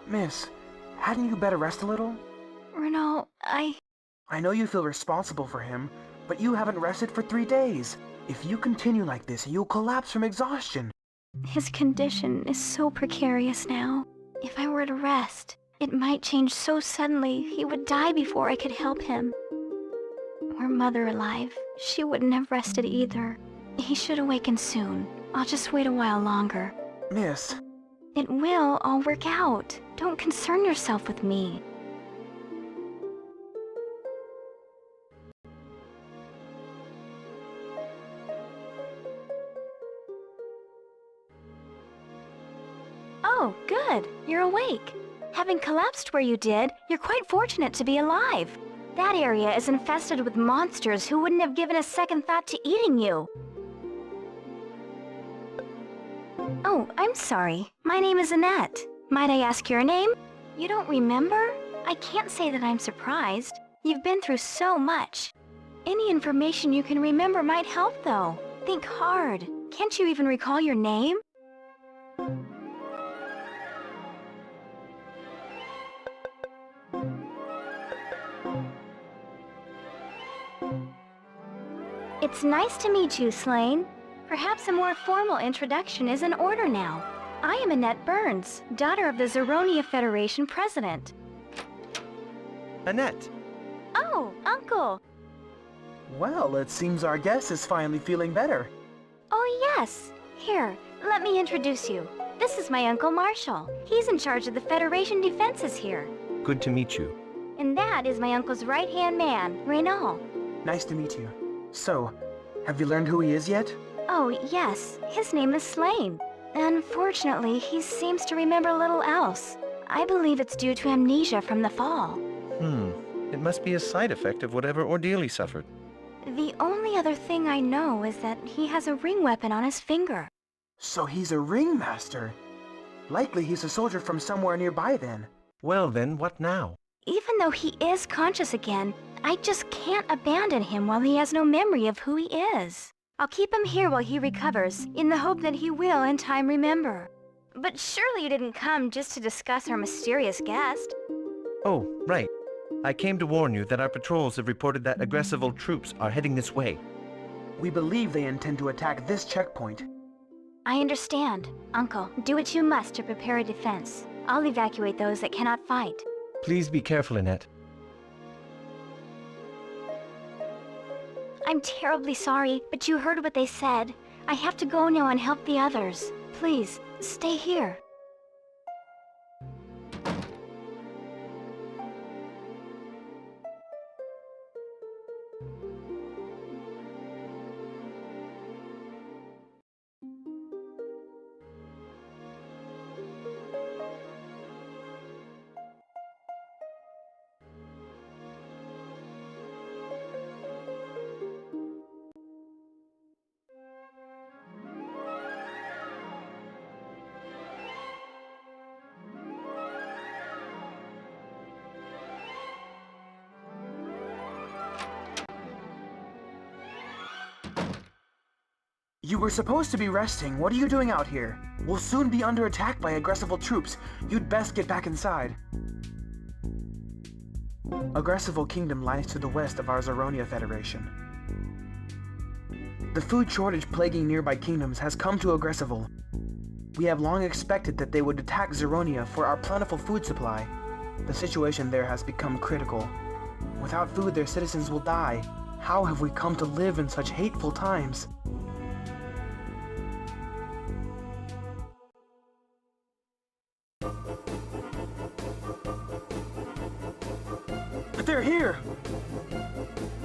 Miss, hadn't you better rest a little? Renault, I know you feel responsible for him, but you haven't rested for 3 days. If you continue like this, you'll collapse from exhaustion. His condition is so precarious now. If I were to rest, it might change so suddenly he would die before I could help him. Were Mother alive, she wouldn't have rested either. He should awaken soon. I'll just wait a while longer. Miss... It will all work out. Don't concern yourself with me. Oh, good. You're awake. Having collapsed where you did, you're quite fortunate to be alive. That area is infested with monsters who wouldn't have given a second thought to eating you. Oh, I'm sorry. My name is Annette. Might I ask your name? You don't remember? I can't say that I'm surprised. You've been through so much. Any information you can remember might help, though. Think hard. Can't you even recall your name? It's nice to meet you, Slane. Perhaps a more formal introduction is in order now. I am Annette Burns, daughter of the Zeronia Federation president. Annette! Oh, Uncle! Well, it seems our guest is finally feeling better. Oh, yes. Here, let me introduce you. This is my Uncle Marshall. He's in charge of the Federation defenses here. Good to meet you. And that is my uncle's right-hand man, Renault. Nice to meet you. So, have you learned who he is yet? Oh, yes. His name is Slane. Unfortunately, he seems to remember little else. I believe it's due to amnesia from the fall. It must be a side effect of whatever ordeal he suffered. The only other thing I know is that he has a ring weapon on his finger. So he's a ringmaster. Likely he's a soldier from somewhere nearby then. Well then, what now? Even though he is conscious again, I just can't abandon him while he has no memory of who he is. I'll keep him here while he recovers, in the hope that he will in time remember. But surely you didn't come just to discuss our mysterious guest. Oh, right. I came to warn you that our patrols have reported that aggressive troops are heading this way. We believe they intend to attack this checkpoint. I understand. Uncle, do what you must to prepare a defense. I'll evacuate those that cannot fight. Please be careful, Annette. I'm terribly sorry, but you heard what they said. I have to go now and help the others. Please, stay here. You were supposed to be resting. What are you doing out here? We'll soon be under attack by aggressive troops. You'd best get back inside. Aggressive Kingdom lies to the west of our Zeronia Federation. The food shortage plaguing nearby kingdoms has come to Aggressival. We have long expected that they would attack Zeronia for our plentiful food supply. The situation there has become critical. Without food, their citizens will die. How have we come to live in such hateful times? They're here!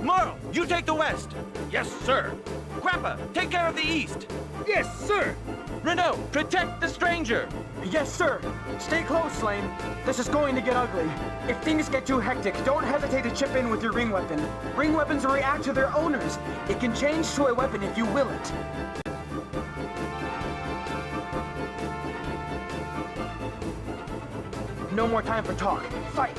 Morrow, you take the west! Yes, sir! Grappa, take care of the east! Yes, sir! Renault, protect the stranger! Yes, sir! Stay close, Slane. This is going to get ugly. If things get too hectic, don't hesitate to chip in with your ring weapon. Ring weapons react to their owners. It can change to a weapon if you will it. No more time for talk. Fight!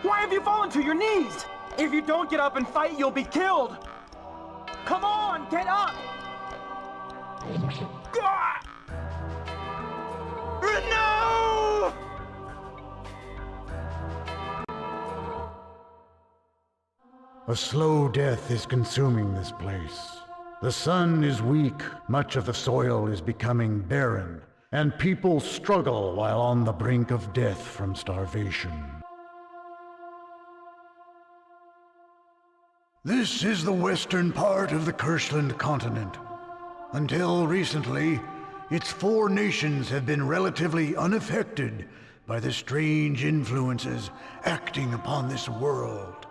Why have you fallen to your knees? If you don't get up and fight, you'll be killed! Come on, get up! Ah! No! A slow death is consuming this place. The sun is weak, much of the soil is becoming barren, and people struggle while on the brink of death from starvation. This is the western part of the Kirschland continent. Until recently, its 4 nations have been relatively unaffected by the strange influences acting upon this world.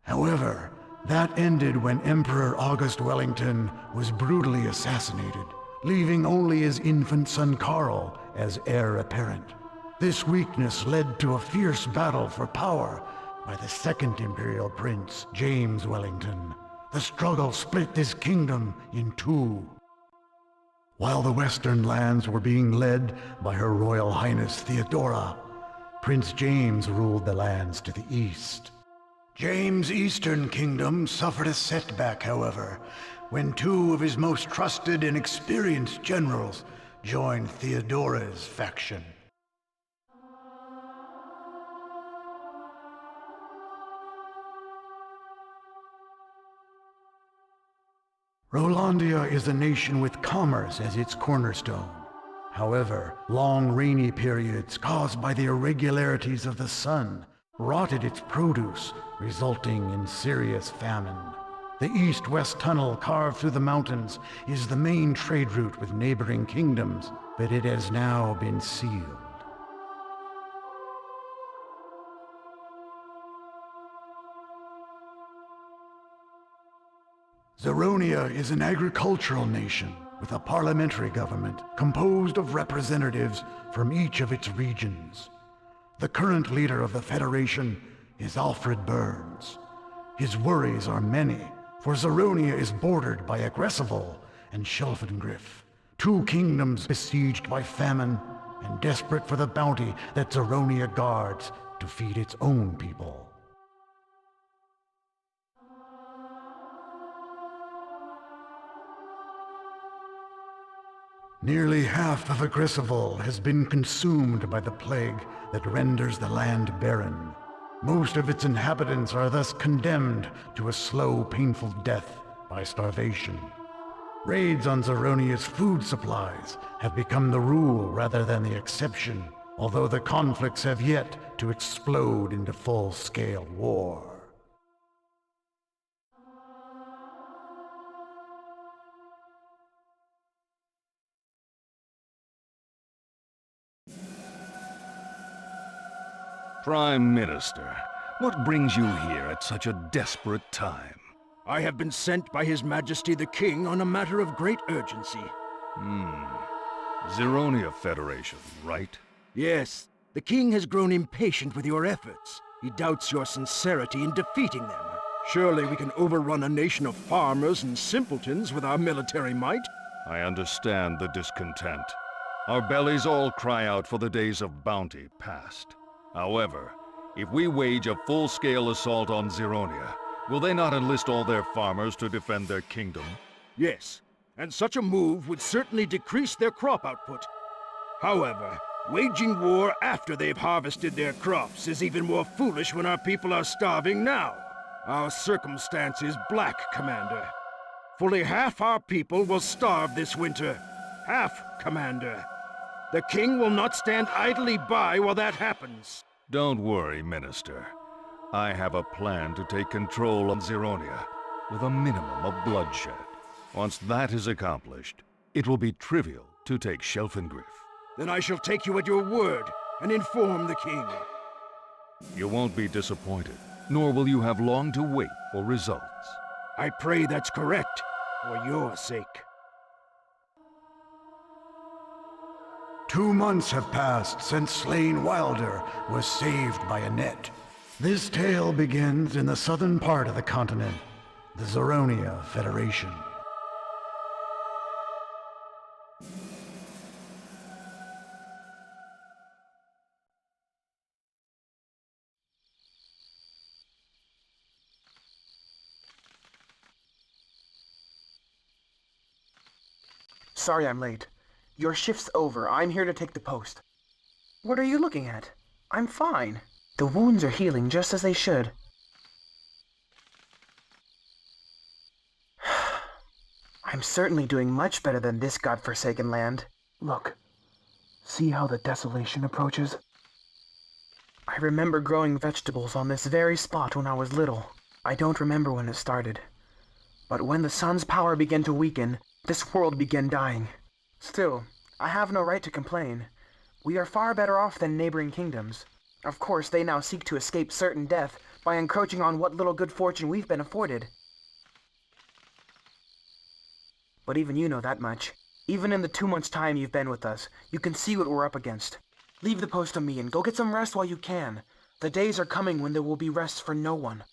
However, that ended when Emperor August Wellington was brutally assassinated, leaving only his infant son Karl as heir apparent. This weakness led to a fierce battle for power by the second Imperial Prince, James Wellington. The struggle split this kingdom in 2. While the western lands were being led by Her Royal Highness Theodora, Prince James ruled the lands to the east. James' eastern kingdom suffered a setback, however, when 2 of his most trusted and experienced generals joined Theodora's faction. Rolandia is a nation with commerce as its cornerstone. However, long rainy periods caused by the irregularities of the sun rotted its produce, resulting in serious famine. The east-west tunnel carved through the mountains is the main trade route with neighboring kingdoms, but it has now been sealed. Zeronia is an agricultural nation with a parliamentary government composed of representatives from each of its regions. The current leader of the Federation is Alfred Burns. His worries are many, for Zeronia is bordered by Aggressivol and Schelfengriff, 2 kingdoms besieged by famine and desperate for the bounty that Zeronia guards to feed its own people. Nearly half of Aggressivol has been consumed by the plague that renders the land barren. Most of its inhabitants are thus condemned to a slow, painful death by starvation. Raids on Zeronia's food supplies have become the rule rather than the exception, although the conflicts have yet to explode into full-scale war. Prime Minister, what brings you here at such a desperate time? I have been sent by His Majesty the King on a matter of great urgency. Zeronia Federation, right? Yes, the King has grown impatient with your efforts. He doubts your sincerity in defeating them. Surely we can overrun a nation of farmers and simpletons with our military might? I understand the discontent. Our bellies all cry out for the days of bounty past. However, if we wage a full-scale assault on Zeronia, will they not enlist all their farmers to defend their kingdom? Yes, and such a move would certainly decrease their crop output. However, waging war after they've harvested their crops is even more foolish when our people are starving now. Our circumstance is black, Commander. Fully half our people will starve this winter. Half, Commander. The King will not stand idly by while that happens. Don't worry, Minister. I have a plan to take control of Zeronia with a minimum of bloodshed. Once that is accomplished, it will be trivial to take Schelfengriff. Then I shall take you at your word and inform the king. You won't be disappointed, nor will you have long to wait for results. I pray that's correct, for your sake. 2 months have passed since slain Wilder was saved by a net. This tale begins in the southern part of the continent, the Zeronia Federation. Sorry I'm late. Your shift's over. I'm here to take the post. What are you looking at? I'm fine. The wounds are healing just as they should. I'm certainly doing much better than this godforsaken land. Look. See how the desolation approaches? I remember growing vegetables on this very spot when I was little. I don't remember when it started. But when the sun's power began to weaken, this world began dying. Still, I have no right to complain. We are far better off than neighboring kingdoms. Of course, they now seek to escape certain death by encroaching on what little good fortune we've been afforded. But even you know that much. Even in the 2 months' time you've been with us, you can see what we're up against. Leave the post to me and go get some rest while you can. The days are coming when there will be rest for no one.